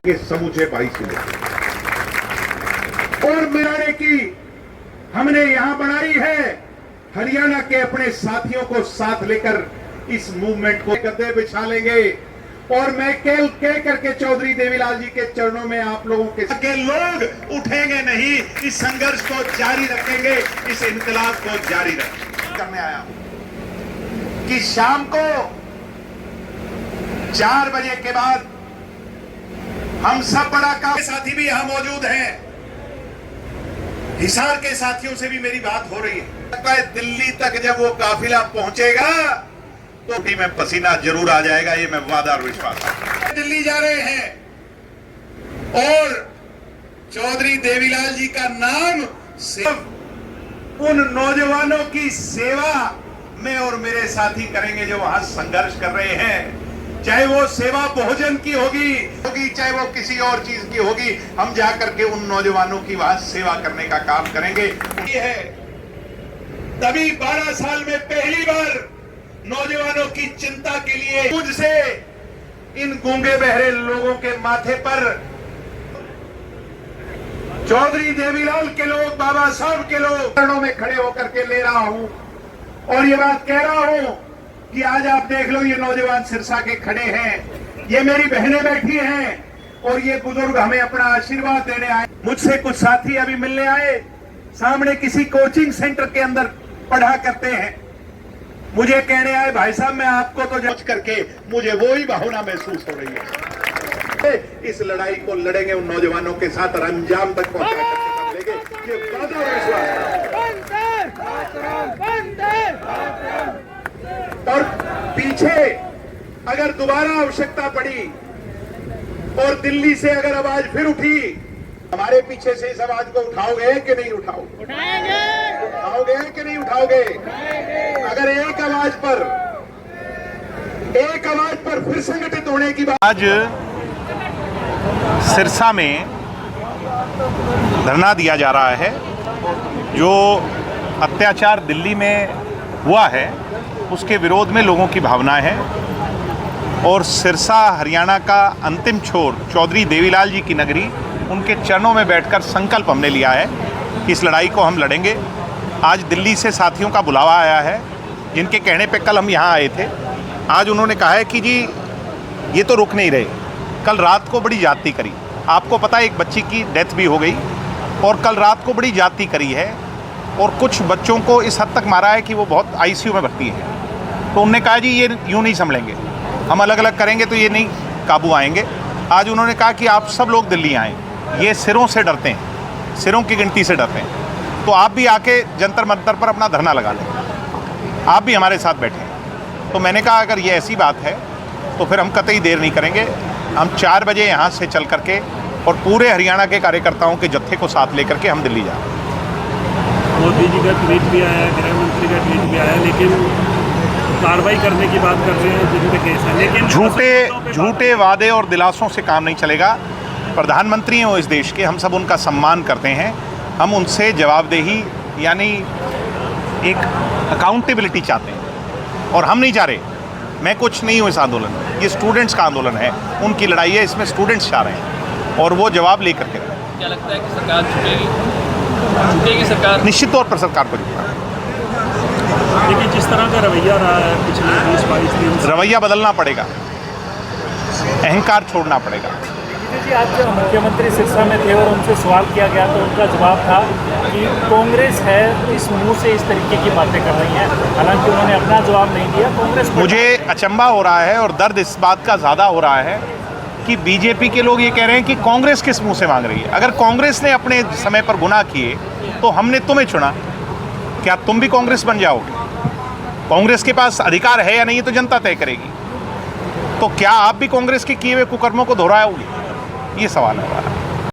के समूचे भाई से और मिलाने की हमने यहां बनाई है। हरियाणा के अपने साथियों को साथ लेकर इस मूवमेंट को गद्दे बिछा लेंगे और मैं कह करके चौधरी देवीलाल जी के चरणों में आप लोगों के लोग उठेंगे नहीं, इस संघर्ष को जारी रखेंगे, इस इनकलाब को जारी करने आया हूं कि शाम को 4 बजे के बाद हम सब बड़ा काम साथी भी यहां मौजूद हैं। हिसार के साथियों से भी मेरी बात हो रही है। दिल्ली तक जब वो काफिला पहुंचेगा तो भी में पसीना जरूर आ जाएगा, ये मैं वादा और विश्वास है। दिल्ली जा रहे हैं और चौधरी देवीलाल जी का नाम सिर्फ उन नौजवानों की सेवा में और मेरे साथी करेंगे जो वहां संघर्ष कर रहे हैं। चाहे वो सेवा भोजन की होगी चाहे वो किसी और चीज की होगी, हम जाकर के उन नौजवानों की वहां सेवा करने का काम करेंगे। ये है तभी 12 साल में पहली बार नौजवानों की चिंता के लिए मुझसे इन गूंगे बहरे लोगों के माथे पर चौधरी देवीलाल के लोग, बाबा साहब के लोग चरणों में खड़े होकर के ले रहा हूं और ये बात कह रहा हूं कि आज आप देख लो, ये नौजवान सिरसा के खड़े हैं, ये मेरी बहनें बैठी हैं और ये बुजुर्ग हमें अपना आशीर्वाद देने आए। मुझसे कुछ साथी अभी मिलने आए, सामने किसी कोचिंग सेंटर के अंदर पढ़ा करते हैं। मुझे कहने आए भाई साहब मैं आपको तो जज करके मुझे वो ही भावना महसूस हो रही है। इस लड़ाई को लड़ेंगे उन नौजवानों के साथ और अंजाम तक पहुंचा करके ये वादा और विश्वास। और पीछे अगर दोबारा आवश्यकता पड़ी और दिल्ली से अगर आवाज फिर उठी, हमारे पीछे से इस आवाज को उठाओगे कि नहीं उठाओगे? उठाओगे कि नहीं उठाओगे? अगर एक आवाज पर फिर संगठित होने की बात। आज सिरसा में धरना दिया जा रहा है। जो अत्याचार दिल्ली में हुआ है उसके विरोध में लोगों की भावनाएं हैं और सिरसा हरियाणा का अंतिम छोर चौधरी देवीलाल जी की नगरी, उनके चरणों में बैठकर संकल्प हमने लिया है कि इस लड़ाई को हम लड़ेंगे। आज दिल्ली से साथियों का बुलावा आया है जिनके कहने पे कल हम यहाँ आए थे। आज उन्होंने कहा है कि जी ये तो रुक नहीं रहे, कल रात को बड़ी ज्यादती करी। आपको पता है एक बच्ची की डेथ भी हो गई और कल रात को बड़ी ज्यादती करी है और कुछ बच्चों को इस हद तक मारा है कि वो बहुत आईसीयू में भर्ती है। तो उन्होंने कहा जी ये यूँ नहीं संभलेंगे, हम अलग अलग करेंगे तो ये नहीं काबू आएंगे। आज उन्होंने कहा कि आप सब लोग दिल्ली आएँ, ये सिरों से डरते हैं, सिरों की गिनती से डरते हैं, तो आप भी आके जंतर मंतर पर अपना धरना लगा लें, आप भी हमारे साथ बैठें। तो मैंने कहा अगर ये ऐसी बात है तो फिर हम कतई देर नहीं करेंगे, हम 4 बजे यहाँ से चल करके और पूरे हरियाणा के कार्यकर्ताओं के जत्थे को साथ लेकर के हम दिल्ली जा रहे हैं। मोदी जी का ट्वीट भी आया, गृह मंत्री का ट्वीट भी आया, लेकिन कार्रवाई करने की बात कर रहे हैं जिन पे केस है, लेकिन झूठे वादे और दिलासों से काम नहीं चलेगा। प्रधानमंत्री हैं वो इस देश के, हम सब उनका सम्मान करते हैं, हम उनसे जवाबदेही यानी एक अकाउंटेबिलिटी चाहते हैं और हम नहीं चाह रहे, मैं कुछ नहीं हूँ इस आंदोलन में, ये स्टूडेंट्स का आंदोलन है, उनकी लड़ाई है, इसमें स्टूडेंट्स चाह रहे हैं और वो जवाब लेकर के। क्या लगता है कि सरकार झुकेगी सरकार? निश्चित तौर पर सरकार को झुकना है। लेकिन जिस तरह का रवैया रहा है पिछले 20-22 दिन, रवैया बदलना पड़ेगा, अहंकार छोड़ना पड़ेगा। जी आज मुख्यमंत्री सिरसा में थे और उनसे सवाल किया गया तो उनका जवाब था कि कांग्रेस है इस मुंह से इस तरीके की बातें कर रही हैं। हालांकि उन्होंने अपना जवाब नहीं दिया। कांग्रेस मुझे अचंभा हो रहा है और दर्द इस बात का ज़्यादा हो रहा है कि बीजेपी के लोग ये कह रहे हैं कि कांग्रेस किस मुंह से मांग रही है। अगर कांग्रेस ने अपने समय पर गुनाह किए तो हमने तुम्हें चुना, क्या तुम भी कांग्रेस बन जाओगे? कांग्रेस के पास अधिकार है या नहीं तो जनता तय करेगी। तो क्या आप भी कांग्रेस के किए हुए कुकर्मों को दोहराओगे? ये सवाल है।